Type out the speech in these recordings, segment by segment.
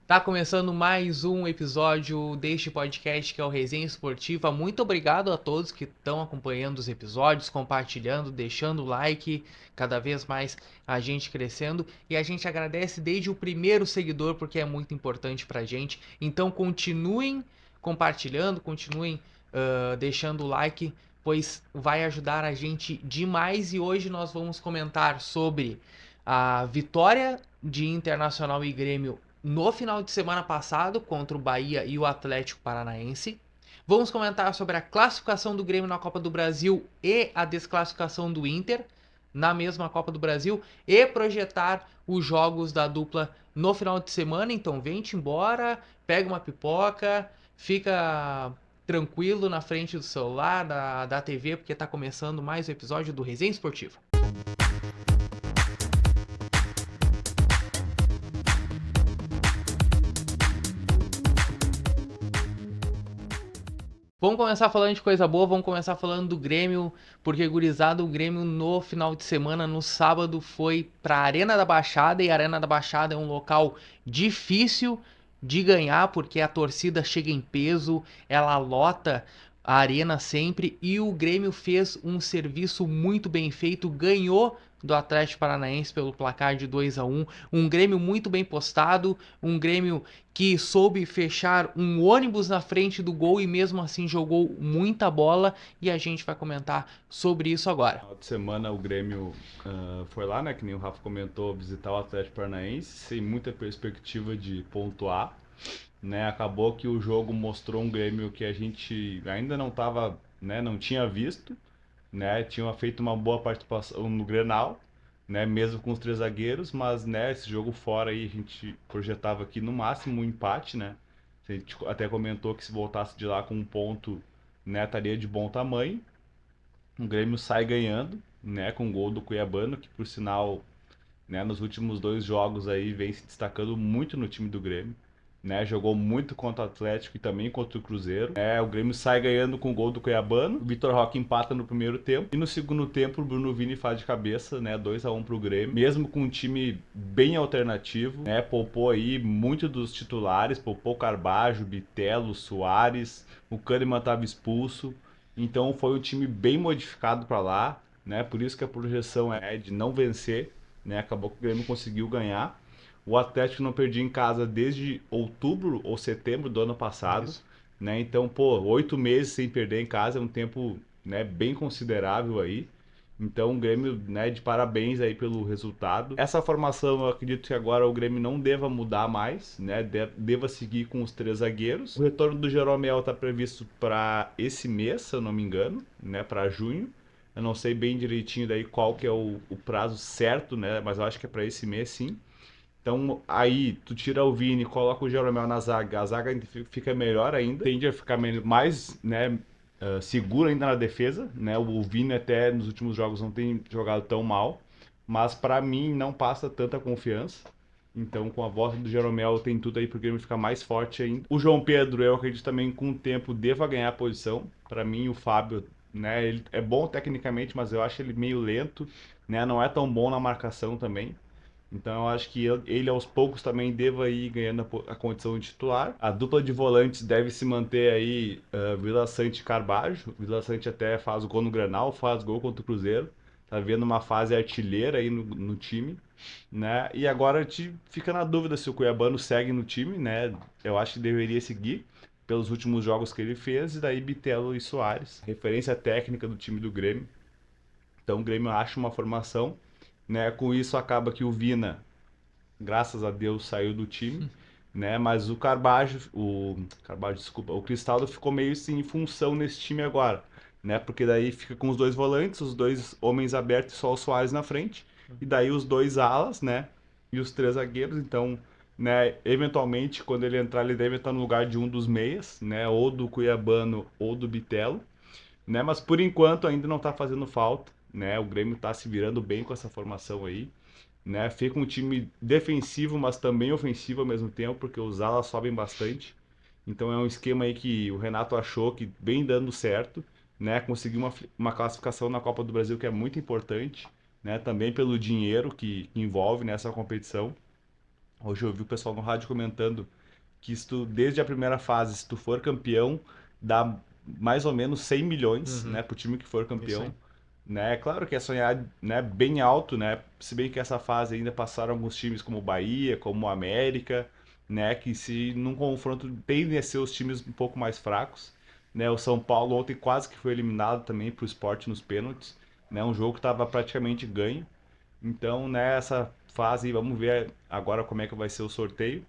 Tá começando mais um episódio deste podcast que é o Resenha Esportiva. Muito obrigado a todos que estão acompanhando os episódios, compartilhando, deixando o like, cada vez mais a gente crescendo. E a gente agradece desde o primeiro seguidor porque é muito importante pra gente. Então continuem compartilhando, continuem deixando o like, pois vai ajudar a gente demais. E hoje nós vamos comentar sobre a vitória de Internacional e Grêmio no final de semana passado contra o Bahia e o Atlético Paranaense. Vamos comentar sobre a classificação do Grêmio na Copa do Brasil e a desclassificação do Inter na mesma Copa do Brasil e projetar os jogos da dupla no final de semana. Então vem-te embora, pega uma pipoca, fica tranquilo na frente do celular, da TV, porque está começando mais um episódio do Resenha Esportiva. Vamos começar falando de coisa boa, vamos começar falando do Grêmio, porque gurizada, o Grêmio no final de semana, no sábado, foi para a Arena da Baixada, e a Arena da Baixada é um local difícil de ganhar, porque a torcida chega em peso, ela lota a arena sempre, e o Grêmio fez um serviço muito bem feito, ganhou do Atlético Paranaense pelo placar de 2-1, um Grêmio muito bem postado, um Grêmio que soube fechar um ônibus na frente do gol e mesmo assim jogou muita bola, e a gente vai comentar sobre isso agora. Final de semana o Grêmio foi lá, né, que nem o Rafa comentou, visitar o Atlético Paranaense, sem muita perspectiva de pontuar, né? Acabou que o jogo mostrou um Grêmio que a gente ainda não tava, né, não tinha visto, né? Tinha feito uma boa participação no Grenal, né, mesmo com os três zagueiros, mas né, esse jogo fora aí a gente projetava aqui no máximo um empate, né? A gente até comentou que se voltasse de lá com um ponto, né, estaria de bom tamanho. O Grêmio sai ganhando, né, com o gol do Cuiabano, que por sinal, né, nos últimos dois jogos aí vem se destacando muito no time do Grêmio, né, jogou muito contra o Atlético e também contra o Cruzeiro. O Grêmio sai ganhando com o gol do Cuiabano, o Vitor Roque empata no primeiro tempo e no segundo tempo o Bruno Vini faz de cabeça, né, 2-1 pro Grêmio, mesmo com um time bem alternativo, né, poupou aí muito dos titulares, poupou Carbajo, Bitelo, Soares, o Kahneman estava expulso. Então foi um time bem modificado para lá, né? Por isso que a projeção é de não vencer, né? Acabou que o Grêmio conseguiu ganhar. O Atlético não perdia em casa desde outubro ou setembro do ano passado, Isso. né? Então, pô, 8 meses sem perder em casa é um tempo, né, bem considerável aí. Então, o Grêmio, né, de parabéns aí pelo resultado. Essa formação, eu acredito que agora o Grêmio não deva mudar mais, né? Deva seguir com os três zagueiros. O retorno do Jeromel está previsto para esse mês, se eu não me engano, né, para junho. Eu não sei bem direitinho daí qual que é o prazo certo, né? Mas eu acho que é para esse mês, sim. Então aí tu tira o Vini, coloca o Jeromel na zaga, a zaga fica melhor ainda, tende a ficar mais, né, seguro ainda na defesa, né? O Vini até nos últimos jogos não tem jogado tão mal, mas para mim não passa tanta confiança. Então, com a volta do Jeromel, tem tudo aí pro Grêmio ficar mais forte ainda. O João Pedro, eu acredito também com o tempo deva ganhar a posição. Para mim, o Fábio, né, ele é bom tecnicamente, mas eu acho ele meio lento, né? Não é tão bom na marcação também. Então eu acho que ele aos poucos também deva ir ganhando a condição de titular. A dupla de volantes deve se manter aí, Vila Sante e Carbajo. Vila Sante até faz gol no Granal, faz gol contra o Cruzeiro. Tá vendo uma fase artilheira aí no time, né? E agora a gente fica na dúvida se o Cuiabano segue no time, né? Eu acho que deveria seguir pelos últimos jogos que ele fez. E daí Bitelo e Soares, referência técnica do time do Grêmio. Então o Grêmio acha uma formação, né? Com isso acaba que o Vina, graças a Deus, saiu do time, né? Mas o Carbajo, desculpa, o Cristaldo ficou meio sem função nesse time agora, né? Porque daí fica com os dois volantes, os dois homens abertos e só o Soares na frente, e daí os dois alas, né? E os três zagueiros, então, né? Eventualmente, quando ele entrar, ele deve estar no lugar de um dos meias, né? Ou do Cuiabano ou do Bitelo, né? Mas por enquanto ainda não está fazendo falta, né? O Grêmio está se virando bem com essa formação aí, né? Fica um time defensivo, mas também ofensivo ao mesmo tempo, porque os alas sobem bastante. Então é um esquema aí que o Renato achou que vem dando certo, né? Conseguiu uma classificação na Copa do Brasil que é muito importante, né? Também pelo dinheiro que envolve nessa competição. Hoje eu vi o pessoal no rádio comentando que se tu, desde a primeira fase, se tu for campeão, dá mais ou menos 100 milhões, Uhum. né, pro time que for Isso aí. campeão. Né? Claro que é sonhar, né, bem alto, né? Se bem que essa fase ainda passaram alguns times como o Bahia, como o América, né, que se num confronto tendem a ser os times um pouco mais fracos, né? O São Paulo ontem quase que foi eliminado também pro Sport nos pênaltis, né? Um jogo que estava praticamente ganho. Então, nessa fase, vamos ver agora como é que vai ser o sorteio.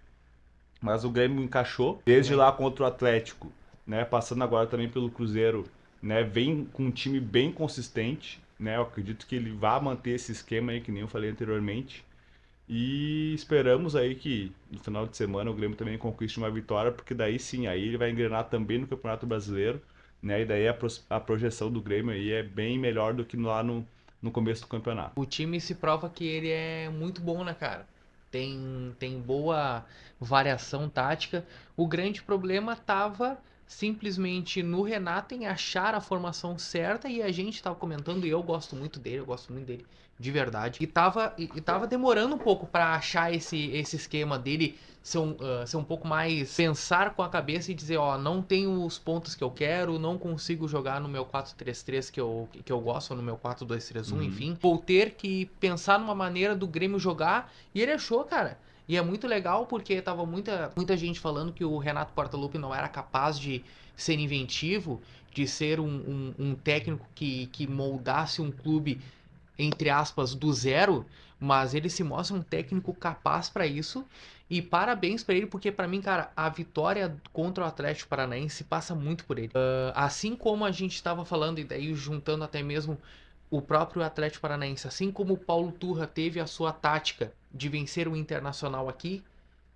Mas o Grêmio encaixou Bem, desde bem. lá contra o Atlético, né? Passando agora também pelo Cruzeiro, né? Vem com um time bem consistente, né? Eu acredito que ele vai manter esse esquema aí que nem eu falei anteriormente. E esperamos aí que no final de semana o Grêmio também conquiste uma vitória, porque daí sim, aí ele vai engrenar também no Campeonato Brasileiro, né? E daí a projeção do Grêmio aí é bem melhor do que lá no começo do campeonato. O time se prova que ele é muito bom, né, cara? Tem boa variação tática. O grande problema tava simplesmente no Renato em achar a formação certa e a gente tava comentando e eu gosto muito dele, de verdade. E tava demorando um pouco pra achar esse esquema dele ser um pouco mais pensar com a cabeça e dizer, ó, não tenho os pontos que eu quero, não consigo jogar no meu 4-3-3 que eu gosto, ou no meu 4-2-3-1, Uhum. enfim. Vou ter que pensar numa maneira do Grêmio jogar e ele achou, cara. E é muito legal porque tava muita gente falando que o Renato Portaluppi não era capaz de ser inventivo, de ser um técnico que moldasse um clube entre aspas, do zero, mas ele se mostra um técnico capaz para isso. E parabéns para ele, porque para mim, cara, a vitória contra o Atlético Paranaense passa muito por ele. Assim como a gente estava falando, e daí juntando até mesmo o próprio Atlético Paranaense, assim como o Paulo Turra teve a sua tática de vencer o Internacional aqui,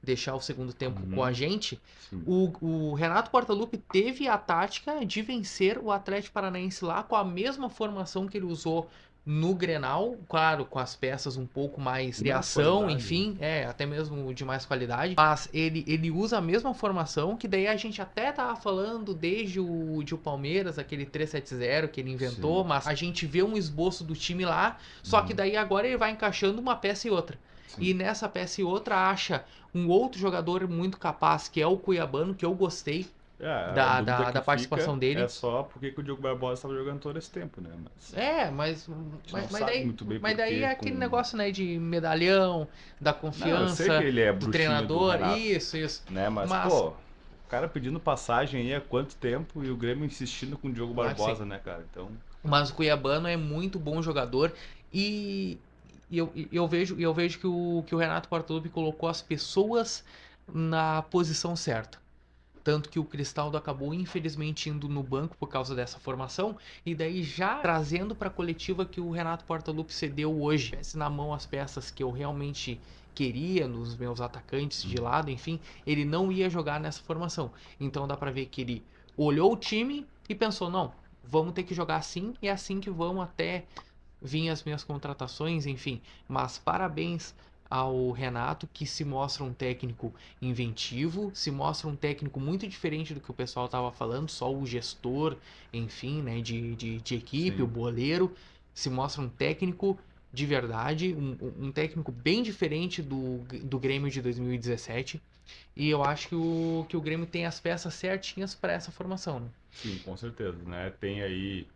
deixar o segundo tempo com a Uhum. gente, Sim. o Renato Portaluppi teve a tática de vencer o Atlético Paranaense lá com a mesma formação que ele usou no Grenal, claro, com as peças um pouco mais Com mais criação, qualidade, né? enfim, até mesmo de mais qualidade, mas ele usa a mesma formação, que daí a gente até tava falando desde o Palmeiras, aquele 3-7-0 que ele inventou, Sim. mas a gente vê um esboço do time lá, só que Uhum. daí agora ele vai encaixando uma peça e outra. E Sim. nessa peça e outra acha um outro jogador muito capaz, que é o Cuiabano, que eu gostei É, a da, dúvida da, que da participação fica é dele. só por que que o Diogo Barbosa estava jogando todo esse tempo, né? Mas É, mas, a gente mas, não mas sabe daí, muito bem mas por daí é que aquele com... negócio, né, de medalhão, da Não, eu sei que confiança, ele é do bruxinho do treinador, Renato, isso. né? Mas, Mas, pô, o cara pedindo passagem aí há quanto tempo e o Grêmio insistindo com o Diogo sim. Barbosa, né, cara? Então, Mas o Cuiabano é muito bom jogador e, e eu vejo que o Renato Portaluppi colocou as pessoas na posição certa. Tanto que o Cristaldo acabou infelizmente indo no banco por causa dessa formação. E daí já trazendo para a coletiva que o Renato Portaluppi cedeu hoje. Tivesse na mão as peças que eu realmente queria, nos meus atacantes de uhum. lado, enfim, ele não ia jogar nessa formação. Então dá para ver que ele olhou o time e pensou, não, vamos ter que jogar assim e é assim que vamos até vir as minhas contratações, enfim. Mas parabéns ao Renato, que se mostra um técnico inventivo, se mostra um técnico muito diferente do que o pessoal estava falando, só o gestor, enfim, né, de equipe, o Sim. boleiro, se mostra um técnico de verdade, um técnico bem diferente do Grêmio de 2017. E eu acho que o Grêmio tem as peças certinhas para essa formação, né? Sim, com certeza, né? Tem aí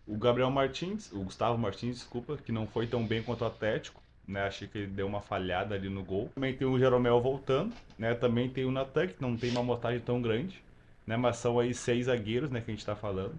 o Gabriel Martins, o Gustavo Martins, desculpa, que não foi tão bem quanto o Atlético, né? Achei que ele deu uma falhada ali no gol. Também tem o Jeromel voltando, né? Também tem o Natan, que não tem uma amostragem tão grande, né? Mas são aí 6 zagueiros, né, que a gente tá falando.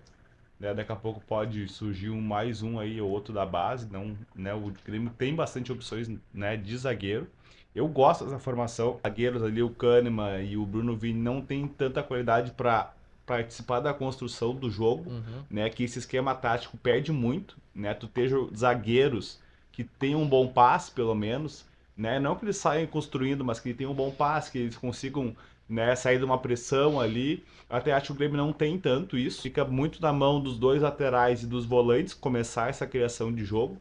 Né? Daqui a pouco pode surgir mais um aí ou outro da base, não, né? O Grêmio tem bastante opções, né, de zagueiro. Eu gosto dessa formação. Zagueiros ali, o Kahneman e o Bruno Vini não tem tanta qualidade para participar da construção do jogo, Uhum. né? Que esse esquema tático perde muito, né? Tu ter zagueiros que tenham um bom passe, pelo menos, né? Não que eles saiam construindo, mas que tenham um bom passe, que eles consigam, né, sair de uma pressão ali. Até acho que o Grêmio não tem tanto isso. Fica muito na mão dos dois laterais e dos volantes começar essa criação de jogo,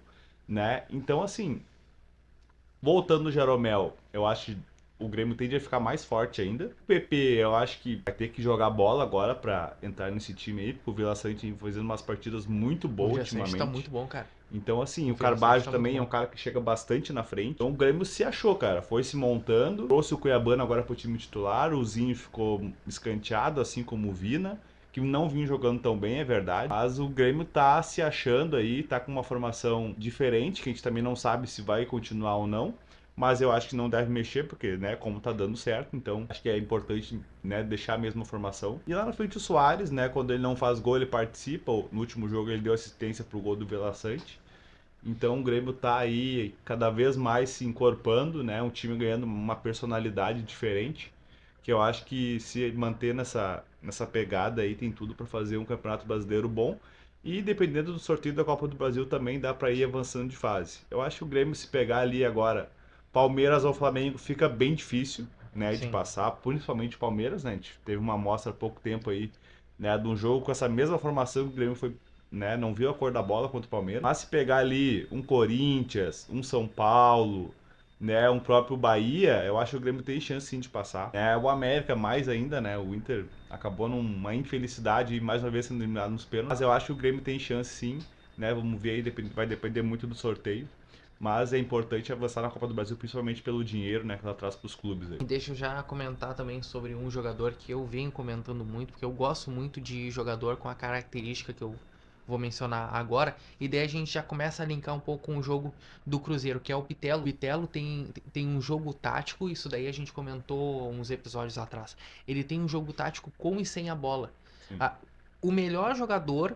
né? Então, assim, voltando no Jeromel, eu acho que o Grêmio tende a ficar mais forte ainda. O PP, eu acho que vai ter que jogar bola agora para entrar nesse time aí, porque o Vila Sante vem fazendo umas partidas muito O boas Giaçante tá ultimamente. muito bom, cara. Então, assim, O o Veloçante Carbajo tá muito também é um bom. cara que chega bastante na frente. Então o Grêmio se achou, cara. Foi se montando, trouxe o Cuiabano agora pro time titular, o Zinho ficou escanteado, assim como o Vina, que não vinha jogando tão bem, é verdade. Mas o Grêmio tá se achando aí, tá com uma formação diferente, que a gente também não sabe se vai continuar ou não. Mas eu acho que não deve mexer, porque, né, como tá dando certo, então acho que é importante, né, deixar a mesma formação. E lá na frente o Soares, né, quando ele não faz gol, ele participa. No último jogo ele deu assistência pro gol do Vila Sante. Então o Grêmio tá aí cada vez mais se encorpando, né? Um time ganhando uma personalidade diferente, que eu acho que se manter nessa pegada aí tem tudo para fazer um Campeonato Brasileiro bom. E dependendo do sorteio da Copa do Brasil também dá para ir avançando de fase. Eu acho que o Grêmio se pegar ali agora Palmeiras ou Flamengo fica bem difícil, né, de Sim. passar, principalmente o Palmeiras, né? A gente teve uma amostra há pouco tempo aí, né, de um jogo com essa mesma formação que o Grêmio foi, né, não viu a cor da bola contra o Palmeiras. Mas se pegar ali um Corinthians, um São Paulo, né, um próprio Bahia, eu acho que o Grêmio tem chance sim de passar. É, o América mais ainda, né, o Inter acabou numa infelicidade e mais uma vez sendo eliminado nos pênaltis, mas eu acho que o Grêmio tem chance sim, né, vamos ver aí, vai depender muito do sorteio. Mas é importante avançar na Copa do Brasil, principalmente pelo dinheiro, né, que ela traz para os clubes aí. E deixa eu já comentar também sobre um jogador que eu venho comentando muito, porque eu gosto muito de jogador com a característica que eu vou mencionar agora. E daí a gente já começa a linkar um pouco com o jogo do Cruzeiro, que é o Bitelo. O Bitelo tem um jogo tático, isso daí a gente comentou uns episódios atrás. Ele tem um jogo tático com e sem a bola. Sim. Ah, o melhor jogador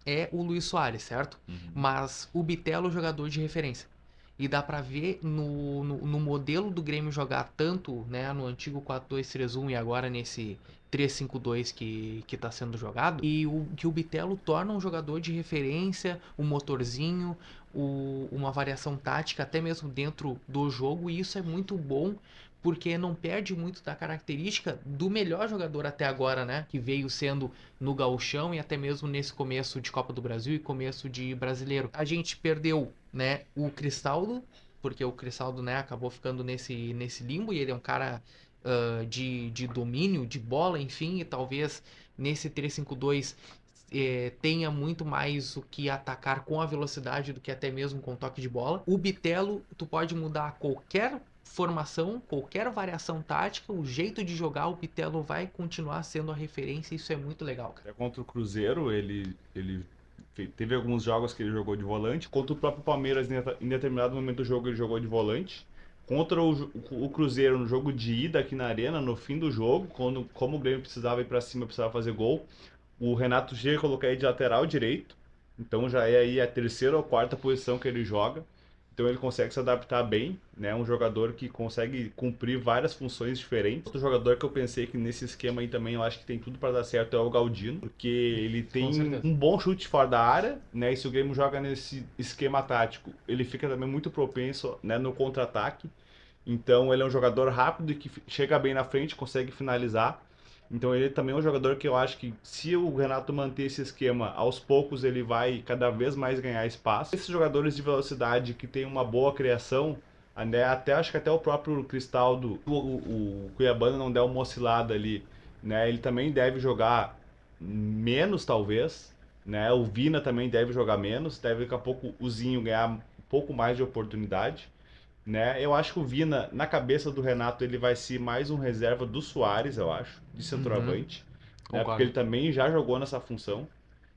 é o Luiz Soares, certo? Uhum. Mas o Bitelo é o jogador de referência. E dá pra ver no modelo do Grêmio jogar tanto, né, no antigo 4-2-3-1 e agora nesse 3-5-2 que tá sendo jogado, e que o Bitelo torna um jogador de referência, um motorzinho, uma variação tática até mesmo dentro do jogo, e isso é muito bom porque não perde muito da característica do melhor jogador até agora, né, que veio sendo no Gauchão e até mesmo nesse começo de Copa do Brasil e começo de Brasileiro. A gente perdeu, né, o Cristaldo, porque o Cristaldo, né, acabou ficando nesse limbo e ele é um cara de domínio, de bola, enfim, e talvez nesse 3-5-2 tenha muito mais o que atacar com a velocidade do que até mesmo com o toque de bola. O Bitelo, tu pode mudar qualquer formação, qualquer variação tática, o jeito de jogar, o Bitelo vai continuar sendo a referência, isso é muito legal, cara. Até contra o Cruzeiro, ele teve alguns jogos que ele jogou de volante. Contra o próprio Palmeiras, em determinado momento do jogo, ele jogou de volante. Contra o Cruzeiro, no jogo de ida aqui na Arena, no fim do jogo, como o Grêmio precisava ir para cima, precisava fazer gol, o Renato chega a colocar ele de lateral direito. Então já é aí a terceira ou quarta posição que ele joga. Então ele consegue se adaptar bem, né? Um jogador que consegue cumprir várias funções diferentes. Outro jogador que eu pensei que nesse esquema aí também eu acho que tem tudo para dar certo é o Galdino, porque ele Com tem certeza. um bom chute fora da área, né? E se o Grêmio joga nesse esquema tático, ele fica também muito propenso, né, no contra-ataque. Então ele é um jogador rápido e que chega bem na frente, consegue finalizar. Então ele também é um jogador que eu acho que se o Renato manter esse esquema, aos poucos ele vai cada vez mais ganhar espaço. Esses jogadores de velocidade que tem uma boa criação, né, até acho que até o próprio Cristaldo, o Cuiabano não der uma oscilada ali, né? Ele também deve jogar menos talvez, né? O Vina também deve jogar menos, deve daqui a pouco o Zinho ganhar um pouco mais de oportunidade, né? Eu acho que o Vina, na cabeça do Renato, ele vai ser mais um reserva do Soares, eu acho, de Uhum, centroavante, né? Porque concordo. ele também já jogou nessa função.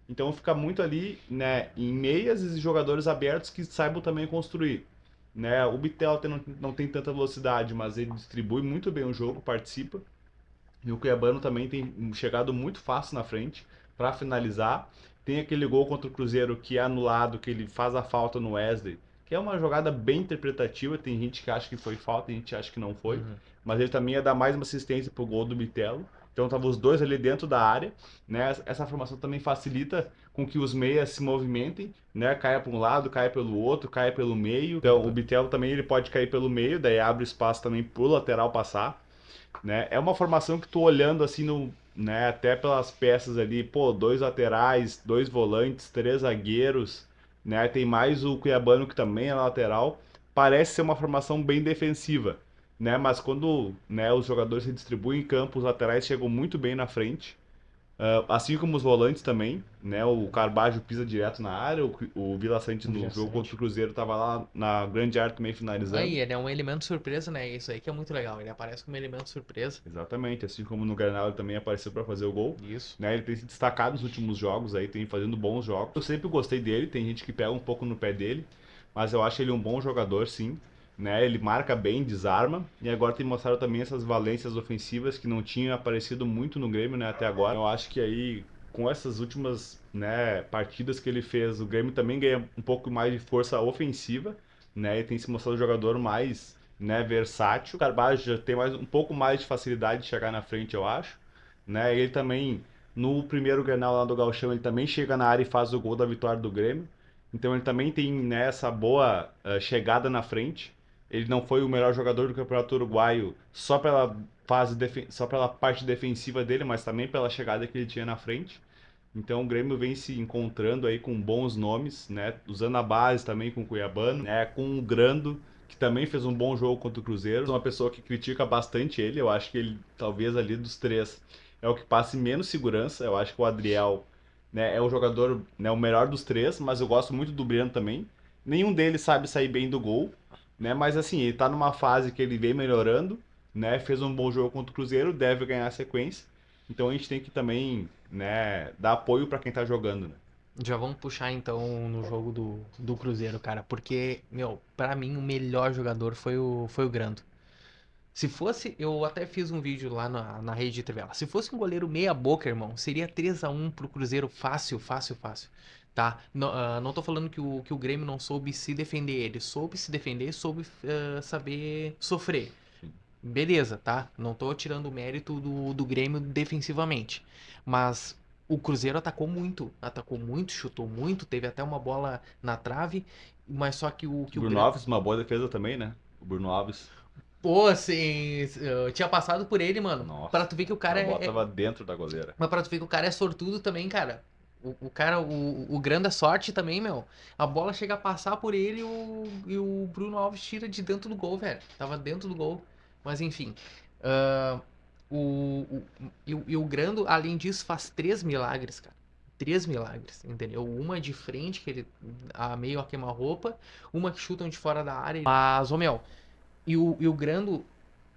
Então fica muito ali, né, em meias e jogadores abertos que saibam também construir, né? O Bitel não tem tanta velocidade, mas ele distribui muito bem o jogo, participa. E o Cuiabano também tem chegado muito fácil na frente para finalizar. Tem aquele gol contra o Cruzeiro que é anulado, que ele faz a falta no Wesley, que é uma jogada bem interpretativa. Tem gente que acha que foi falta, tem gente que acha que não foi. Uhum. Mas ele também ia dar mais uma assistência pro gol do Bitelo. Então estavam os dois ali dentro da área, né? Essa formação também facilita com que os meias se movimentem, né? Caia para um lado, caia pelo outro, caia pelo meio. Então o Bitelo também ele pode cair pelo meio, daí abre espaço também pro lateral passar, né? É uma formação que tu olhando assim no, né, até pelas peças ali, pô, dois laterais, dois volantes, três zagueiros, né? Tem mais o Cuiabano que também é lateral. Parece ser uma formação bem defensiva, né? Mas quando, né, os jogadores se distribuem em campo, os laterais chegam muito bem na frente, Assim como os volantes também, né? O Carbajo pisa direto na área, o Vila Sante no jogo contra o Cruzeiro tava lá na grande área também finalizando. Aí, ele é um elemento surpresa, né? Isso aí que é muito legal. Ele aparece como elemento surpresa. Exatamente, assim como no Granal ele também apareceu para fazer o gol. Isso. Né? Ele tem se destacado nos últimos jogos aí, tem fazendo bons jogos. Eu sempre gostei dele, tem gente que pega um pouco no pé dele, mas eu acho ele um bom jogador, sim. Né? Ele marca bem, desarma, e agora tem mostrado também essas valências ofensivas que não tinham aparecido muito no Grêmio, né, até agora. Eu acho que aí, com essas últimas, né, partidas que ele fez, o Grêmio também ganha um pouco mais de força ofensiva, né, e tem se mostrado um jogador mais, né, versátil. O Carvalho já tem um pouco mais de facilidade de chegar na frente, eu acho. Né? Ele também, no primeiro Grenal lá do Gauchão, ele também chega na área e faz o gol da vitória do Grêmio. Então ele também tem, né, essa boa chegada na frente. Ele não foi o melhor jogador do Campeonato Uruguaio só pela só pela parte defensiva dele, mas também pela chegada que ele tinha na frente. Então o Grêmio vem se encontrando aí com bons nomes, né? Usando a base também com o Cuiabano, né? Com o Grando, que também fez um bom jogo contra o Cruzeiro. Sou uma pessoa que critica bastante ele. Eu acho que ele, talvez ali dos três, é o que passe menos segurança. Eu acho que o Adriel, né, é o jogador, né, o melhor dos três, mas eu gosto muito do Breno também. Nenhum deles sabe sair bem do gol, né? Mas assim, ele tá numa fase que ele vem melhorando, né? Fez um bom jogo contra o Cruzeiro, deve ganhar a sequência. Então a gente tem que também, né, dar apoio para quem tá jogando, né? Já vamos puxar então no jogo do Cruzeiro, cara. Porque, meu, pra mim o melhor jogador foi o Grando. Se fosse, eu até fiz um vídeo lá na rede de Trivela. Se fosse um goleiro meia boca, irmão, seria 3-1 pro Cruzeiro fácil, fácil, fácil. Tá? Não, não tô falando que o Grêmio não soube se defender. Ele soube se defender, soube saber sofrer. Beleza, tá? Não tô tirando o mérito do Grêmio defensivamente. Mas o Cruzeiro atacou muito, chutou muito, teve até uma bola na trave, mas só que O o Bruno Grêmio. Alves, uma boa defesa também, né? O Bruno Alves, Pô, assim, eu tinha passado por ele, mano. Pra nossa, tu ver que o a cara bola é. tava dentro da goleira. Mas pra tu ver que o cara é sortudo também, cara. O cara, o Grande é sorte também, meu. A bola chega a passar por ele e o Bruno Alves tira de dentro do gol, velho. Tava dentro do gol. Mas enfim. ah, e o Grando, além disso, faz 3 milagres, cara. 3 milagres, entendeu? Uma de frente, que ele meio a queima-roupa. Uma que chutam de fora da área. Mas, ô meu, e o Grando,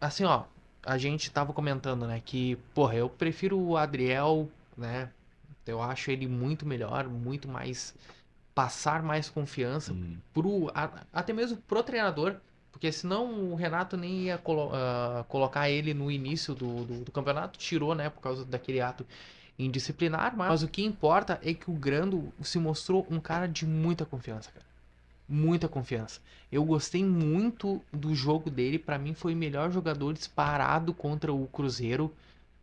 assim, ó, a gente tava comentando, né, que, porra, eu prefiro o Adriel, né? Eu acho ele muito melhor, muito mais passar mais confiança até mesmo pro treinador, porque senão o Renato nem ia colocar ele no início do campeonato, tirou, né, por causa daquele ato indisciplinar, mas o que importa é que o Grando se mostrou um cara de muita confiança, cara. Muita confiança. Eu gostei muito do jogo dele. Pra mim foi o melhor jogador disparado contra o Cruzeiro,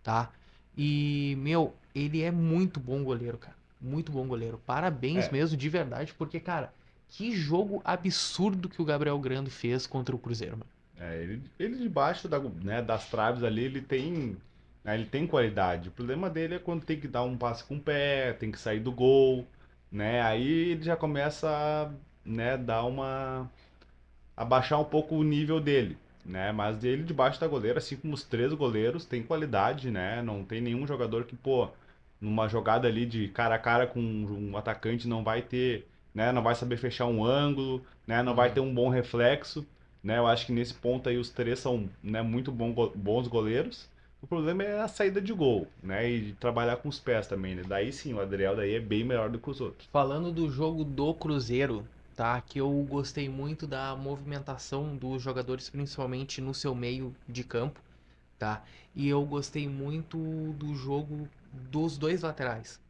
tá? E, meu, ele é muito bom goleiro, cara. Muito bom goleiro. Parabéns É, mesmo, de verdade, porque, cara, que jogo absurdo que o Gabriel Grando fez contra o Cruzeiro, mano. ele debaixo né, das traves ali, ele tem qualidade. O problema dele é quando tem que dar um passe com o pé, tem que sair do gol, né? Aí ele já começa a, né, dar uma abaixar um pouco o nível dele, né? Mas ele debaixo da goleira, assim como os três goleiros, tem qualidade, né? Não tem nenhum jogador que, pô, numa jogada ali de cara a cara com um atacante não vai ter, né? Não vai saber fechar um ângulo, né? Não vai Uhum. ter um bom reflexo, né? Eu acho que nesse ponto aí os três são, né, muito bons goleiros. O problema é a saída de gol, né? E trabalhar com os pés também, né? Daí sim, o Adriel daí é bem melhor do que os outros. Falando do jogo do Cruzeiro, tá? Que eu gostei muito da movimentação dos jogadores, principalmente no seu meio de campo, tá? E eu gostei muito do jogo dos dois laterais,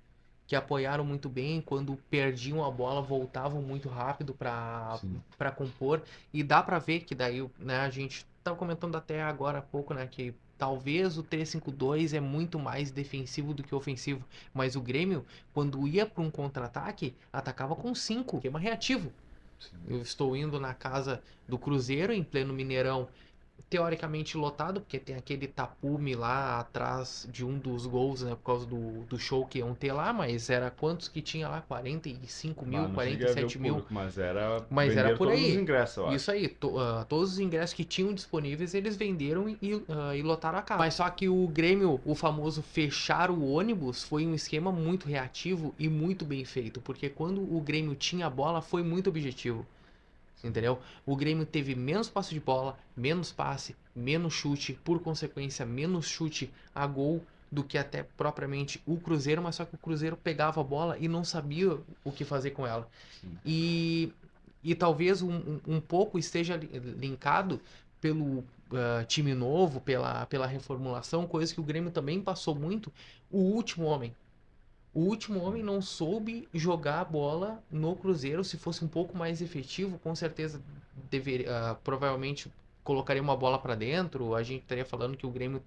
que apoiaram muito bem, quando perdiam a bola, voltavam muito rápido para Sim. para compor, e dá para ver que daí, né, a gente tava comentando até agora há pouco, né, que talvez o 3-5-2 é muito mais defensivo do que ofensivo, mas o Grêmio, quando ia para um contra-ataque, atacava com 5, esquema reativo. Sim. Eu estou indo na casa do Cruzeiro, em pleno Mineirão, teoricamente lotado, porque tem aquele tapume lá atrás de um dos gols, né, por causa do show que iam ter lá, mas era quantos que tinha lá? 45 mil, Não quarenta e cheguei a ver o sete mil, público, mas era. mas era Venderam por todos os aí. ingressos, eu Isso acho. aí, todos os ingressos que tinham disponíveis eles venderam e lotaram a casa. Mas só que o Grêmio, o famoso fechar o ônibus, foi um esquema muito reativo e muito bem feito, porque quando o Grêmio tinha a bola foi muito objetivo. Entendeu? O Grêmio teve menos passe de bola, menos passe, menos chute, por consequência, menos chute a gol do que até propriamente o Cruzeiro, mas só que o Cruzeiro pegava a bola e não sabia o que fazer com ela. Sim. E, e talvez um pouco esteja linkado pelo time novo, pela reformulação, coisa que o Grêmio também passou muito, o último homem. O último homem não soube jogar a bola no Cruzeiro. Se fosse um pouco mais efetivo, com certeza provavelmente colocaria uma bola para dentro. A gente estaria falando que o Grêmio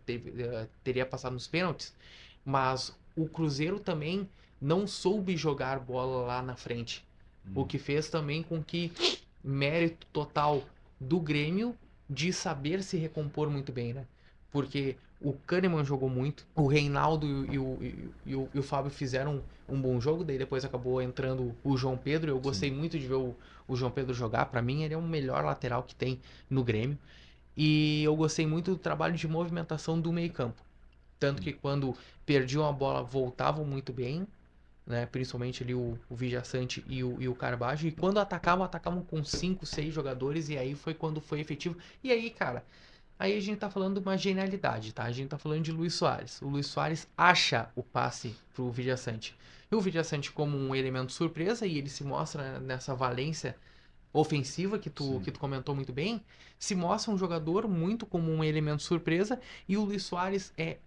teria passado nos pênaltis. Mas o Cruzeiro também não soube jogar bola lá na frente. O que fez também com que mérito total do Grêmio de saber se recompor muito bem, né? Porque o Kahneman jogou muito, o Reinaldo e o Fábio fizeram um bom jogo, daí depois acabou entrando o João Pedro. Eu gostei Sim. muito de ver o João Pedro jogar, para mim ele é o melhor lateral que tem no Grêmio. E eu gostei muito do trabalho de movimentação do meio-campo. Tanto que quando perdiam a bola voltavam muito bem, né? Principalmente ali o Vijaçante e o Carbajo. E quando atacavam com 5, 6 jogadores, e aí foi quando foi efetivo. E aí, cara, aí a gente tá falando de uma genialidade, tá? A gente tá falando de Luis Soares. O Luis Soares acha o passe pro Vijaçante. E o Vijaçante como um elemento surpresa, e ele se mostra nessa valência ofensiva que tu comentou muito bem, se mostra um jogador muito como um elemento surpresa, e o Luis Soares é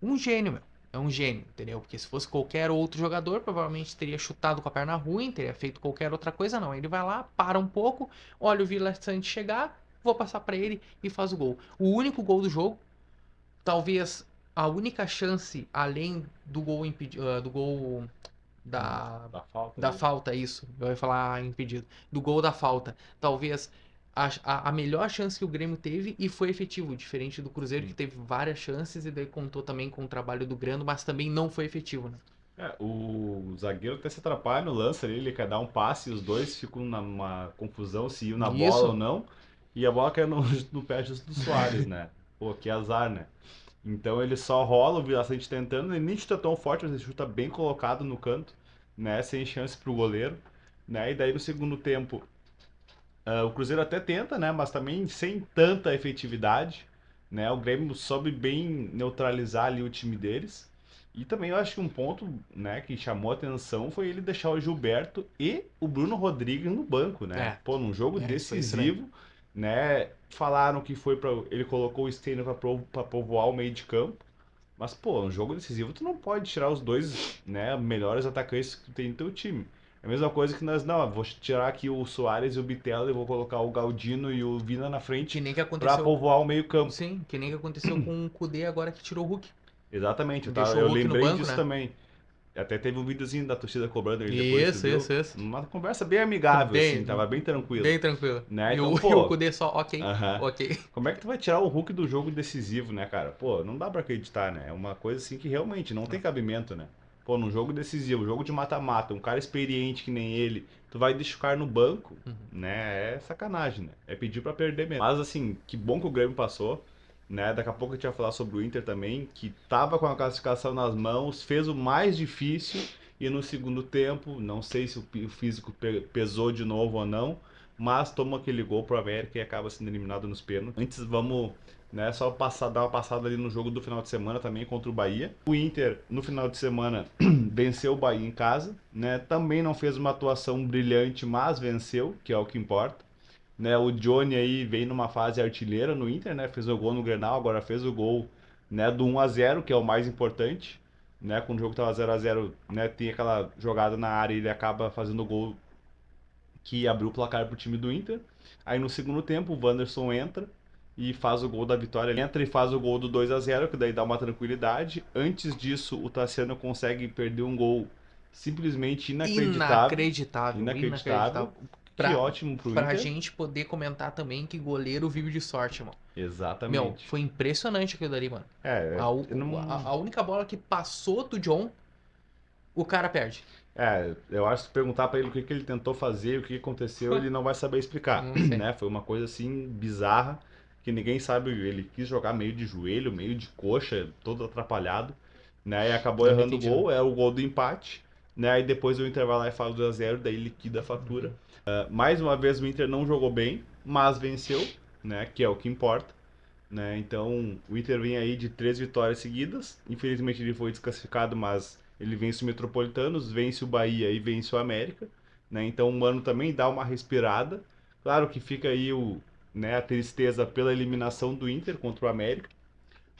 um gênio, meu. É um gênio, entendeu? Porque se fosse qualquer outro jogador, provavelmente teria chutado com a perna ruim, teria feito qualquer outra coisa, não. Ele vai lá, para um pouco, olha o Vila Sante chegar, vou passar para ele e faz o gol. O único gol do jogo, talvez a única chance além do gol impedido, do gol Da falta da ali. falta, isso. Eu ia falar impedido. Do gol da falta. Talvez a melhor chance que o Grêmio teve e foi efetivo, diferente do Cruzeiro que teve várias chances e daí contou também com o trabalho do Grando, mas também não foi efetivo, né? O zagueiro até se atrapalha no lance ali, ele quer dar um passe e os dois ficam numa confusão se iam na bola ou Isso. não. E a bola cai no pé justo do Soares, né? Pô, que azar, né? Então ele só rola, o Vila-Sante tentando, ele nem chuta tão forte, mas ele chuta bem colocado no canto, né? Sem chance pro goleiro, né? E daí no segundo tempo, o Cruzeiro até tenta, né? Mas também sem tanta efetividade, né? O Grêmio soube bem neutralizar ali o time deles. E também eu acho que um ponto, né, que chamou a atenção foi ele deixar o Gilberto e o Bruno Rodrigues no banco, né? É, Pô, num jogo isso foi estranho. decisivo, né? Falaram que foi para ele colocou o Steiner para povoar o meio de campo. Mas, pô, um jogo decisivo, tu não pode tirar os dois, né, melhores atacantes que tu tem no teu time. É a mesma coisa que nós, não, eu vou tirar aqui o Soares e o Bitelo e vou colocar o Galdino e o Vina na Que frente nem que pra aconteceu. povoar o meio-campo. Sim, que nem que aconteceu com o Kudê agora que tirou o Hulk. Exatamente, Deixou o eu Hulk no lembrei banco, disso né? também. Até teve um videozinho da torcida cobrando ele depois, tu Isso, viu? isso, isso. Uma conversa bem amigável, assim, Bem, tava bem tranquilo. bem tranquilo. Né? E Então, o pô, Kudê só, ok, aham. ok. Como é que tu vai tirar o Hulk do jogo decisivo, né, cara? Pô, não dá pra acreditar, né? É uma coisa assim que realmente não tem cabimento, né? Pô, num jogo decisivo, jogo de mata-mata, um cara experiente que nem ele, tu vai deixar o cara no banco, né? É sacanagem, né? É pedir pra perder mesmo. Mas assim, que bom que o Grêmio passou, né? Daqui a pouco a gente vai falar sobre o Inter também, que tava com a classificação nas mãos, fez o mais difícil e no segundo tempo, não sei se o físico pesou de novo ou não, mas toma aquele gol pro América e acaba sendo eliminado nos pênaltis. Antes vamos, né, só dar uma passada ali no jogo do final de semana também contra o Bahia. O Inter no final de semana venceu o Bahia em casa, né? Também não fez uma atuação brilhante, mas venceu, que é o que importa. Né, o Johnny aí vem numa fase artilheira no Inter, né? Fez o gol no Grenal, agora fez o gol, né, do 1-0, que é o mais importante, né? Quando o jogo tava 0-0, né, tem aquela jogada na área e ele acaba fazendo o gol que abriu o placar pro time do Inter. Aí no segundo tempo o Wanderson entra e faz o gol da vitória. Ele entra e faz o gol do 2-0, que daí dá uma tranquilidade. Antes disso, o Tassiano consegue perder um gol simplesmente inacreditável. Inacreditável, Inacreditável. inacreditável. Que ótimo pro Pra Inter. gente poder comentar também que goleiro vive de sorte, irmão. Exatamente. Meu, foi impressionante aquilo dali, mano. Eu não... A única bola que passou do John, o cara perde. Eu acho que se perguntar pra ele o que que ele tentou fazer, o que aconteceu, ele não vai saber explicar, Não sei. né? Foi uma coisa assim bizarra que ninguém sabe. Ele quis jogar meio de joelho, meio de coxa, todo atrapalhado, né? E acabou Não errando o entendi, gol, é o gol do empate, né? E depois o Inter vai lá e faz 2-0, daí liquida a fatura. Mais uma vez o Inter não jogou bem, mas venceu, né? Que é o que importa. Né? Então, o Inter vem aí de 3 vitórias seguidas. Infelizmente ele foi desclassificado, mas ele vence o Metropolitanos, vence o Bahia e vence o América. Né? Então, o Mano também dá uma respirada. Claro que fica aí né, a tristeza pela eliminação do Inter contra o América.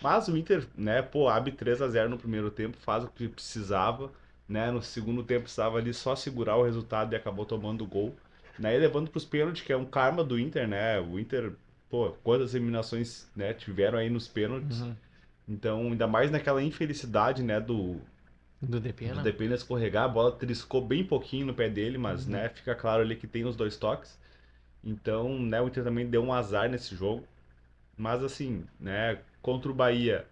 Mas o Inter, né, pô, abre 3-0 no primeiro tempo, faz o que precisava. Né? No segundo tempo precisava ali só segurar o resultado e acabou tomando o gol. Né? E levando para os pênaltis, que é um karma do Inter, né? O Inter, pô, quantas eliminações, né, tiveram aí nos pênaltis. Uhum. Então, ainda mais naquela infelicidade, né, Do DP, do né? Depena escorregar, a bola triscou bem pouquinho no pé dele, mas, Uhum. né, fica claro ali que tem os 2 toques. Então, né, o Inter também deu um azar nesse jogo. Mas, assim, né, contra o Bahia,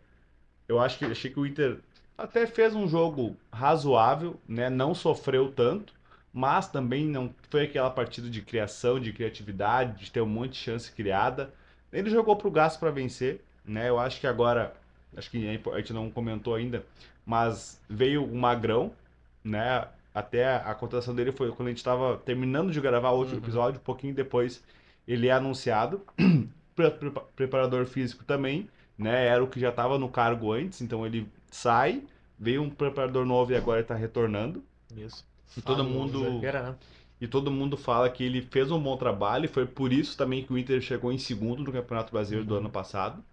achei que o Inter até fez um jogo razoável, né, não sofreu tanto, mas também não foi aquela partida de criação, de criatividade, de ter um monte de chance criada. Ele jogou pro gasto para vencer, né? Eu acho que agora, acho que a gente não comentou ainda, mas veio o Magrão, né? Até a contratação dele foi quando a gente estava terminando de gravar o último Uhum. episódio, um pouquinho depois ele é anunciado. Preparador físico também, né? Era o que já estava no cargo antes, então ele sai, veio um preparador novo e agora está retornando. Isso. E todo Fábio mundo Jorqueira, né? e todo mundo fala que ele fez um bom trabalho e foi por isso também que o Inter chegou em segundo no Campeonato Brasileiro do ano Uhum. passado.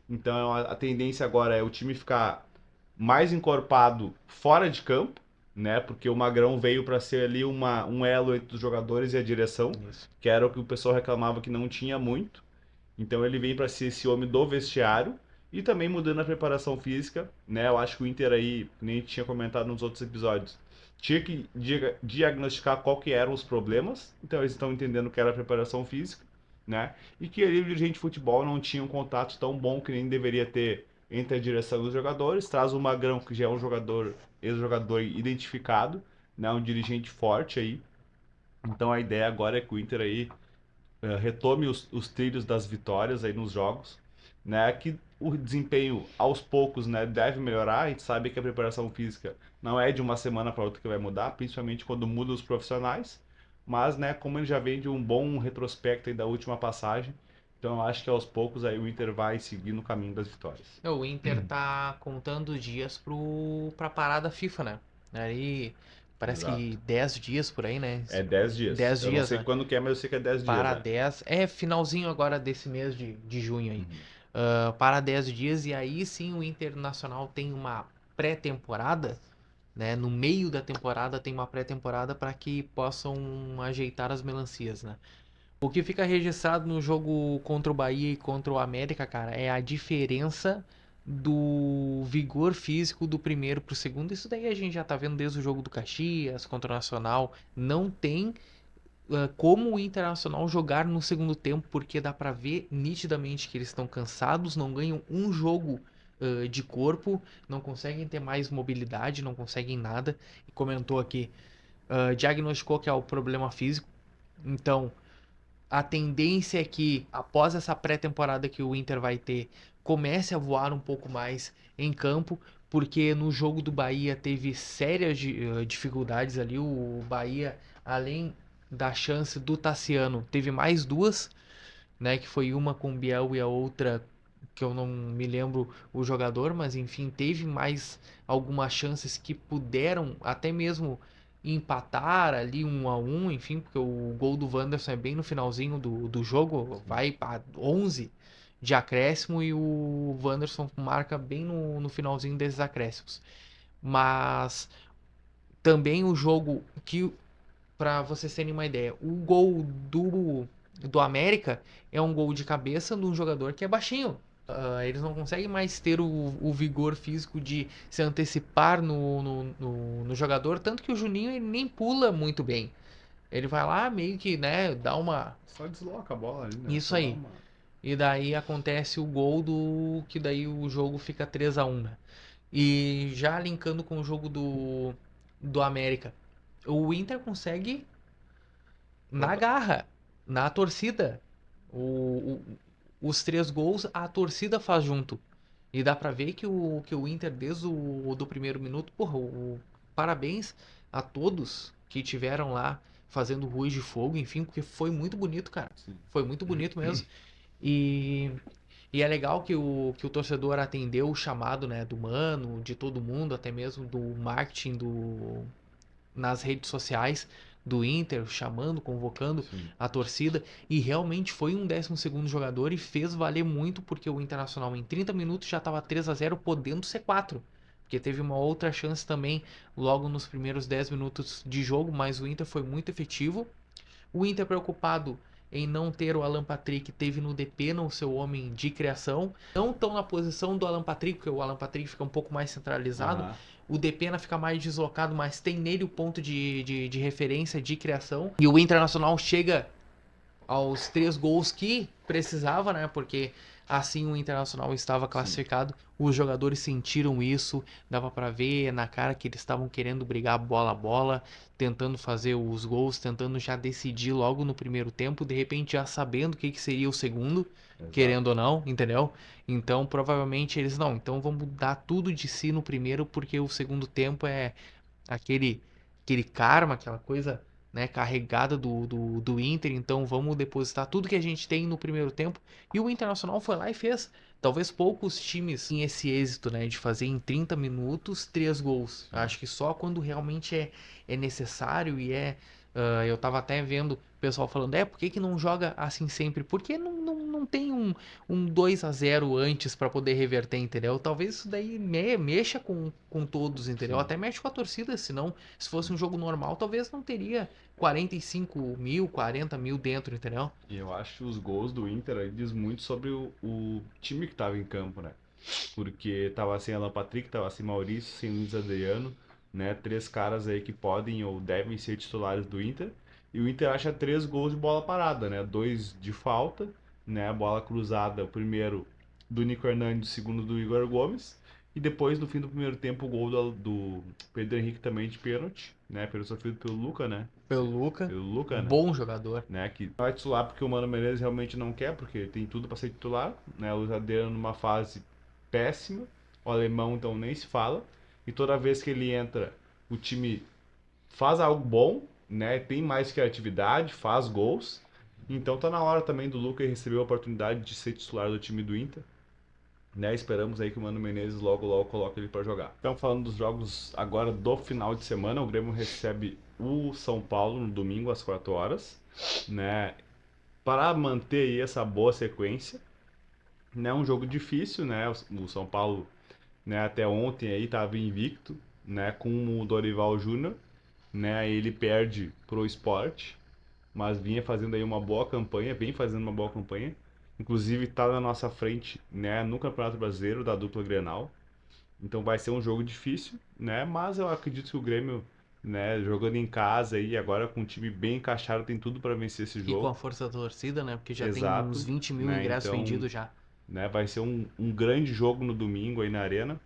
Então a tendência agora é o time ficar mais encorpado fora de campo, né? Porque o Magrão veio para ser ali um elo entre os jogadores e a direção, Isso. que era o que o pessoal reclamava que não tinha muito. Então ele vem para ser esse homem do vestiário e também mudando a preparação física, né? Eu acho que o Inter aí, nem a gente tinha comentado nos outros episódios, tinha que diagnosticar qual que eram os problemas. Então eles estão entendendo que era a preparação física, né? E que ali o dirigente de futebol não tinha um contato tão bom que nem deveria ter entre a direção e os jogadores. Traz o Magrão, que já é um jogador, ex-jogador identificado, né? Um dirigente forte aí. Então a ideia agora é que o Inter aí retome os trilhos das vitórias aí nos jogos, né? Que o desempenho aos poucos, né, deve melhorar. A gente sabe que a preparação física não é de uma semana para outra que vai mudar, principalmente quando muda os profissionais. Mas, né, como ele já vem de um bom retrospecto aí da última passagem, então eu acho que aos poucos aí o Inter vai seguir no caminho das vitórias. O Inter tá contando dias pra parada FIFA, né? Aí parece Exato. que 10 dias por aí, né? É 10 dias. 10 Eu não dias, sei né? quando que é, mas eu sei que é 10 dias, Para né? 10. É finalzinho agora desse mês de junho aí. Uhum. Para 10 dias e aí sim o Internacional tem uma pré-temporada, né? No meio da temporada tem uma pré-temporada para que possam ajeitar as melancias, né? O que fica registrado no jogo contra o Bahia e contra o América, cara, é a diferença do vigor físico do primeiro pro segundo. Isso daí a gente já tá vendo desde o jogo do Caxias contra o Nacional. Não tem como o Internacional jogar no segundo tempo, porque dá pra ver nitidamente que eles estão cansados, não ganham um jogo de corpo, não conseguem ter mais mobilidade, não conseguem nada. E comentou aqui, diagnosticou que é o problema físico. Então, a tendência é que após essa pré-temporada que o Inter vai ter, comece a voar um pouco mais em campo, porque no jogo do Bahia teve sérias dificuldades ali. O Bahia, além da chance do Tassiano, teve mais duas, né? Que foi uma com o Biel e a outra que eu não me lembro o jogador, mas enfim, teve mais algumas chances que puderam até mesmo empatar ali 1-1, enfim, porque o gol do Wanderson é bem no finalzinho do jogo, vai para 11 de acréscimo e o Wanderson marca bem no finalzinho desses acréscimos. Mas também o jogo que, para vocês terem uma ideia, o gol do América é um gol de cabeça de um jogador que é baixinho. Eles não conseguem mais ter o vigor físico de se antecipar no jogador, tanto que o Juninho ele nem pula muito bem. Ele vai lá meio que, né, dá uma... Só desloca a bola ali, né? Isso Só dá aí. uma... E daí acontece o gol do... que daí o jogo fica 3-1, né? E já linkando com o jogo do América, o Inter consegue na Opa. garra, na torcida. Os 3 gols a torcida faz junto. E dá pra ver que o Inter, desde o do primeiro minuto, porra, parabéns a todos que tiveram lá fazendo ruas de fogo, enfim, porque foi muito bonito, cara. Sim. Foi muito bonito mesmo. E, e é legal que o torcedor atendeu o chamado, né, do Mano, de todo mundo, até mesmo do marketing nas redes sociais do Inter, chamando, convocando Sim. a torcida, e realmente foi um 12º jogador e fez valer muito, porque o Internacional em 30 minutos já estava 3-0, podendo ser 4, porque teve uma outra chance também logo nos primeiros 10 minutos de jogo, mas o Inter foi muito efetivo. O Inter preocupado em não ter o Alan Patrick, teve no DP, no seu homem de criação. Não tão na posição do Alan Patrick, porque o Alan Patrick fica um pouco mais centralizado. Aham. O Depena fica mais deslocado, mas tem nele o ponto de referência, de criação. E o Internacional chega aos 3 gols que precisava, né? Porque assim o Internacional estava Sim. classificado. Os jogadores sentiram isso, dava pra ver na cara que eles estavam querendo brigar bola a bola, tentando fazer os gols, tentando já decidir logo no primeiro tempo, de repente já sabendo o que seria o segundo, Exato. querendo ou não, entendeu? Então provavelmente eles não, então vamos dar tudo de si no primeiro, porque o segundo tempo é aquele, aquele karma, aquela coisa, né, carregada do Inter. Então vamos depositar tudo que a gente tem no primeiro tempo. E o Internacional foi lá e fez. Talvez poucos times têm esse êxito, né, de fazer em 30 minutos 3 gols. Sim. Acho que só quando realmente é necessário e é. Eu tava até vendo o pessoal falando, por que não joga assim sempre? Porque não tem um 2-0 antes pra poder reverter, entendeu? Talvez isso daí mexa com todos, entendeu? Sim. Até mexe com a torcida, senão, se fosse Sim. um jogo normal, talvez não teria 45 mil, 40 mil dentro, entendeu? E eu acho que os gols do Inter aí diz muito sobre o time que tava em campo, né? Porque tava sem Alan Patrick, tava sem Maurício, sem Luiz Adriano, né? Três caras aí que podem ou devem ser titulares do Inter. E o Inter acha 3 gols de bola parada, né? Dois de falta, né? A bola cruzada, o primeiro do Nico Hernandes, o segundo do Igor Gomes. E depois, no fim do primeiro tempo, o gol do Pedro Henrique também de pênalti, né? Pelo sofrido pelo Luca, né? Pelo Luca, Pelo Luca, né? bom jogador. Que vai titular porque o Mano Menezes realmente não quer, porque ele tem tudo para ser titular, né? O Luiz Adriano numa fase péssima, o alemão então nem se fala, e toda vez que ele entra, o time faz algo bom, né? Tem mais criatividade, faz gols. Então tá na hora também do Lucas receber a oportunidade de ser titular do time do Inter. Né, esperamos aí que o Mano Menezes logo logo coloque ele para jogar. Então falando dos jogos agora do final de semana, o Grêmio recebe o São Paulo no domingo às 4 horas, né? Para manter aí essa boa sequência, né? Um jogo difícil, né? O São Paulo, né, até ontem aí estava invicto, né, com o Dorival Júnior, né? Ele perde pro Sport, mas vinha fazendo aí uma boa campanha, vem fazendo uma boa campanha. Inclusive está na nossa frente, né, no Campeonato Brasileiro da dupla Grenal. Então vai ser um jogo difícil, né? Mas eu acredito que o Grêmio, né, jogando em casa aí agora com um time bem encaixado, tem tudo para vencer esse E com a jogo. força da torcida, né? Porque já tem uns Exato, 20 mil né? ingressos Então, vendidos já. né, vai ser um grande jogo no domingo aí na Arena.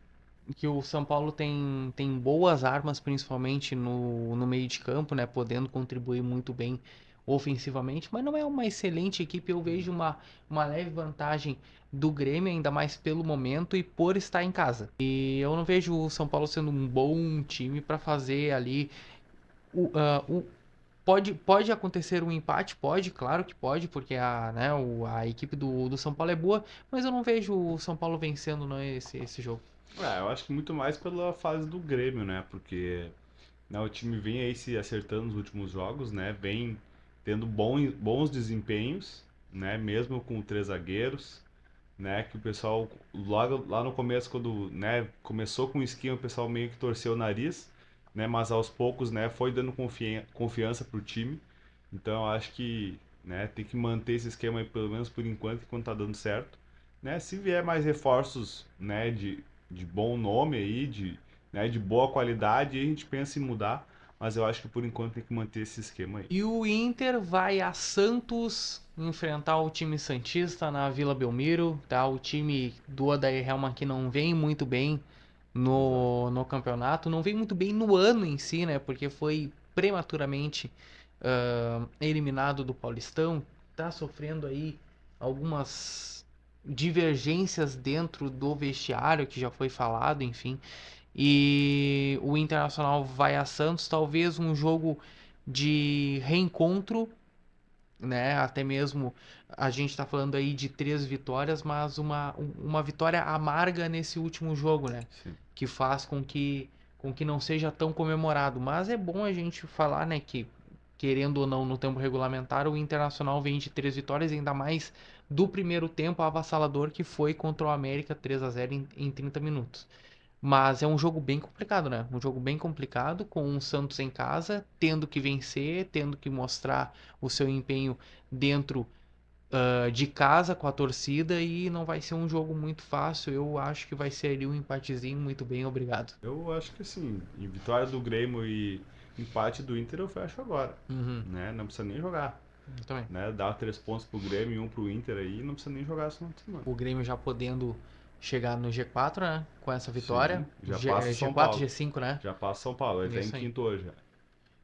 Que o São Paulo tem boas armas, principalmente no meio de campo, né? Podendo contribuir muito bem ofensivamente, mas não é uma excelente equipe. Eu vejo uma leve vantagem do Grêmio, ainda mais pelo momento e por estar em casa. E eu não vejo o São Paulo sendo um bom time para fazer ali. Pode acontecer um empate? Pode, claro que pode, porque a equipe do São Paulo é boa, mas eu não vejo o São Paulo vencendo, não, esse jogo. Eu acho que muito mais pela fase do Grêmio, né? Porque, né, o time vem aí se acertando nos últimos jogos, né? Vem tendo bons desempenhos, né? Mesmo com 3 zagueiros, né? Que o pessoal logo lá no começo, quando, né, começou com o esquema, o pessoal meio que torceu o nariz, né? Mas aos poucos, né, foi dando confiança pro time. Então eu acho que, né, tem que manter esse esquema aí pelo menos por enquanto, enquanto tá dando certo, né? Se vier mais reforços, né, de bom nome aí, de boa qualidade, aí a gente pensa em mudar. mas eu acho que por enquanto tem que manter esse esquema aí. E o Inter vai a Santos enfrentar o time santista na Vila Belmiro, tá? O time do Odair Helman que não vem muito bem no campeonato, não vem muito bem no ano em si, né? Porque foi prematuramente eliminado do Paulistão, tá sofrendo aí algumas divergências dentro do vestiário que já foi falado, enfim. E o Internacional vai a Santos, talvez um jogo de reencontro, né? Até mesmo a gente está falando aí de 3 vitórias, mas uma vitória amarga nesse último jogo, né? Sim. Que faz com que não seja tão comemorado. Mas é bom a gente falar, né, que querendo ou não no tempo regulamentar, o Internacional vem de 3 vitórias, ainda mais do primeiro tempo avassalador que foi contra o América 3-0 em 30 minutos. Mas é um jogo bem complicado, né? Um jogo bem complicado, com o Santos em casa, tendo que vencer, tendo que mostrar o seu empenho dentro de casa com a torcida, e não vai ser um jogo muito fácil. Eu acho que vai ser ali um empatezinho muito bem, obrigado. Eu acho que assim, em vitória do Grêmio e empate do Inter eu fecho agora, Uhum, né? Não precisa nem jogar, eu também. né? Dá 3 pontos pro Grêmio e 1 pro Inter aí, não precisa nem jogar essa semana. O Grêmio já podendo chegar no G4, né? Com essa vitória. Sim, já passa São G4, Paulo. G5, né? Já passa São Paulo, ele tá em Isso aí. quinto hoje já.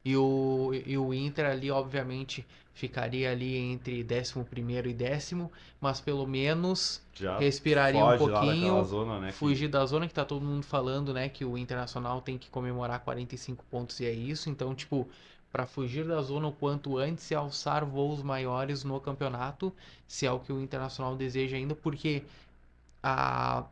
E o Inter ali, obviamente, ficaria ali entre 11º e 10º, mas pelo menos Já respiraria um foge lá daquela pouquinho, zona, né? fugir da zona que tá todo mundo falando, né? Que o Internacional tem que comemorar 45 pontos e é isso. Então, tipo, para fugir da zona o quanto antes e alçar voos maiores no campeonato, se é o que o Internacional deseja ainda, porque a,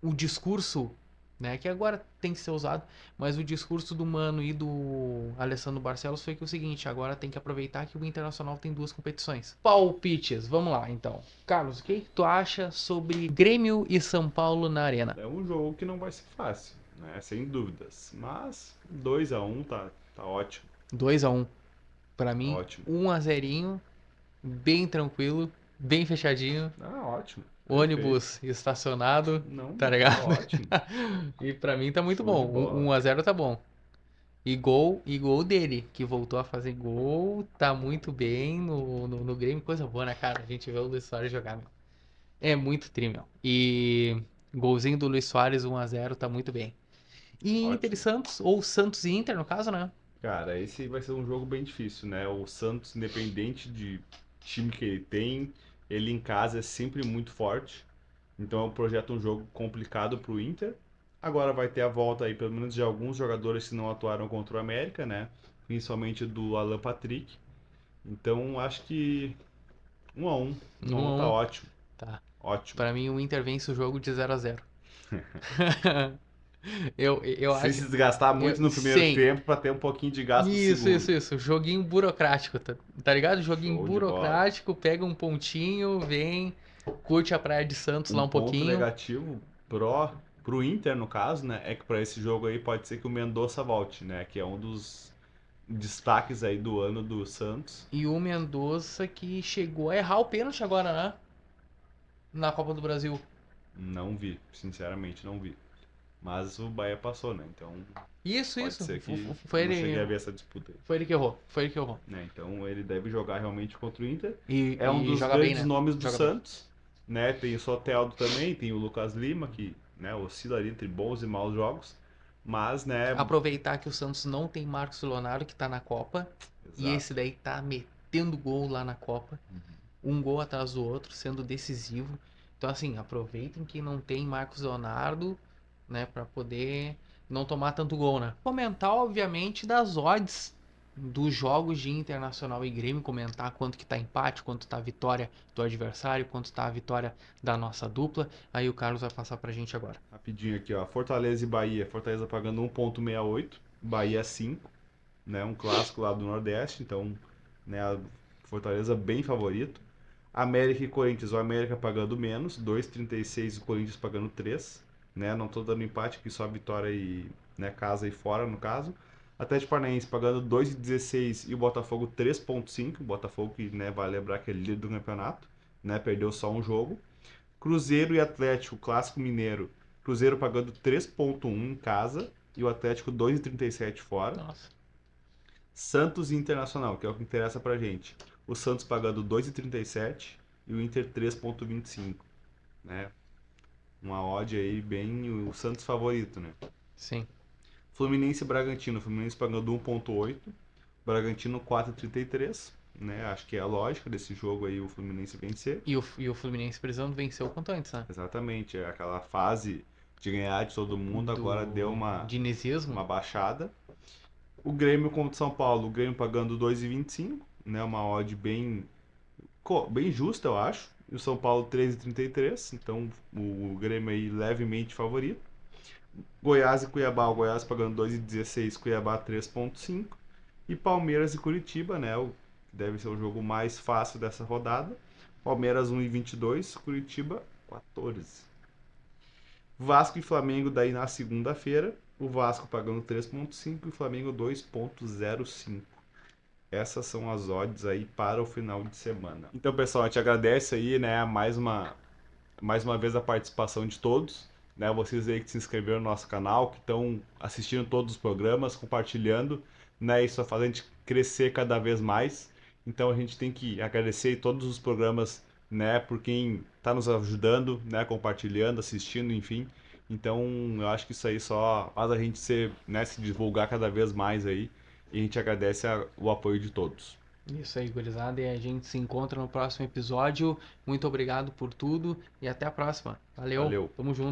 o discurso, né, que agora tem que ser usado, mas o discurso do Mano e do Alessandro Barcelos foi que o seguinte: agora tem que aproveitar que o Internacional tem 2 competições. Palpites, vamos lá então. Carlos, o que tu acha sobre Grêmio e São Paulo na Arena? É um jogo que não vai ser fácil, né? Sem dúvidas. Mas 2-1 tá ótimo. 2-1. Pra Tá mim, ótimo. 1-0, bem tranquilo, bem fechadinho. Ah, ótimo. Perfeito. Ônibus estacionado, Não, tá tá ligado? ótimo. E pra mim tá muito Show de bom. bola. 1-0 tá bom. E gol dele, que voltou a fazer gol, tá muito bem no Grêmio, coisa boa, né, cara? A gente vê o Luis Soares jogar, meu. É muito tri, meu. E golzinho do Luis Soares, 1-0, tá muito bem. E Inter e Ótimo. Santos, ou Santos e Inter, no caso, né? Cara, esse vai ser um jogo bem difícil, né? O Santos, independente de time que ele tem, ele em casa é sempre muito forte. Então é um jogo complicado pro Inter. Agora vai ter a volta aí, pelo menos de alguns jogadores que não atuaram contra o América, né? Principalmente do Alan Patrick. Então acho que 1-1. 1-1 tá 1-1, ótimo. tá. Ótimo. Pra mim, o Inter vence o jogo de 0-0. Eu Sem acho. se desgastar muito no primeiro Sim. tempo pra ter um pouquinho de gasto no Isso, segundo. isso, isso. Joguinho burocrático, tá ligado? Joguinho Show de bola. burocrático, pega um pontinho, vem, curte a Praia de Santos Um lá um ponto pouquinho. negativo pro Inter, no caso, né, é que para esse jogo aí pode ser que o Mendonça volte, né, que é um dos destaques aí do ano do Santos. E o Mendonça que chegou a errar o pênalti agora, né? Na Copa do Brasil. Não vi, sinceramente não vi. Mas o Bahia passou, né? Então Isso, pode isso. ser que Foi eu não cheguei a ele, ver essa disputa aí. foi ele que errou. Foi ele que errou. Né? Então ele deve jogar realmente contra o Inter. E, É um e dos joga bem, grandes né? nomes do Joga bem. Santos, né? Tem o Soteldo também, tem o Lucas Lima que, né, oscila ali entre bons e maus jogos, mas, né, Aproveitar que o Santos não tem Marcos Leonardo, que tá na Copa. E esse exato. daí tá metendo gol lá na Copa. Um gol atrás do outro, sendo decisivo. Então, assim, aproveitem que não tem Marcos Leonardo, né, para poder não tomar tanto gol, né? Comentar, obviamente, das odds dos jogos de Internacional e Grêmio, comentar quanto que tá empate, quanto tá a vitória do adversário, quanto tá a vitória da nossa dupla. Aí o Carlos vai passar pra gente agora. Rapidinho aqui, ó. Fortaleza e Bahia. Fortaleza pagando 1,68. Bahia 5, né? Um clássico lá do Nordeste. Então, né, a Fortaleza bem favorito. América e Corinthians. O América pagando menos. 2,36 e o Corinthians pagando 3. Né? Não tô dando empate aqui, só vitória e, né, casa e fora, no caso. Atlético Paranaense pagando 2,16 e o Botafogo 3,5. O Botafogo que, né, vale lembrar que é líder do campeonato. Né? Perdeu só um jogo. Cruzeiro e Atlético, Clássico Mineiro. Cruzeiro pagando 3,1 em casa e o Atlético 2,37 fora. Nossa. Santos e Internacional, que é o que interessa pra gente. O Santos pagando 2,37 e o Inter 3,25, né? Uma odd aí bem o Santos favorito, né? Sim. Fluminense e Bragantino. Fluminense pagando 1,8. Bragantino 4,33. Né? Acho que é a lógica desse jogo aí o Fluminense vencer. E o Fluminense precisando vencer o quanto antes, né? Exatamente. É aquela fase de ganhar de todo mundo agora deu Do uma dinizismo. baixada. O Grêmio contra o São Paulo. O Grêmio pagando 2,25. Né? Uma odd bem justa, eu acho. E o São Paulo 13,33. Então o Grêmio aí levemente favorito. Goiás e Cuiabá, o Goiás pagando 2,16, Cuiabá 3,5. E Palmeiras e Curitiba, né? Deve ser o jogo mais fácil dessa rodada. Palmeiras 1,22, Curitiba 14. Vasco e Flamengo daí na segunda-feira. O Vasco pagando 3,5 e o Flamengo 2,05. Essas são as odds aí para o final de semana. Então, pessoal, a gente agradece aí, né, mais uma vez a participação de todos, né? Vocês aí que se inscreveram no nosso canal, que estão assistindo todos os programas, compartilhando, né? Isso faz a gente crescer cada vez mais. Então a gente tem que agradecer todos os programas, né? Por quem está nos ajudando, né? Compartilhando, assistindo, enfim. Então eu acho que isso aí só faz a gente né? Se divulgar cada vez mais aí. E a gente agradece o apoio de todos. Isso aí, gurizada. E a gente se encontra no próximo episódio. Muito obrigado por tudo e até a próxima. Valeu, Valeu! tamo junto.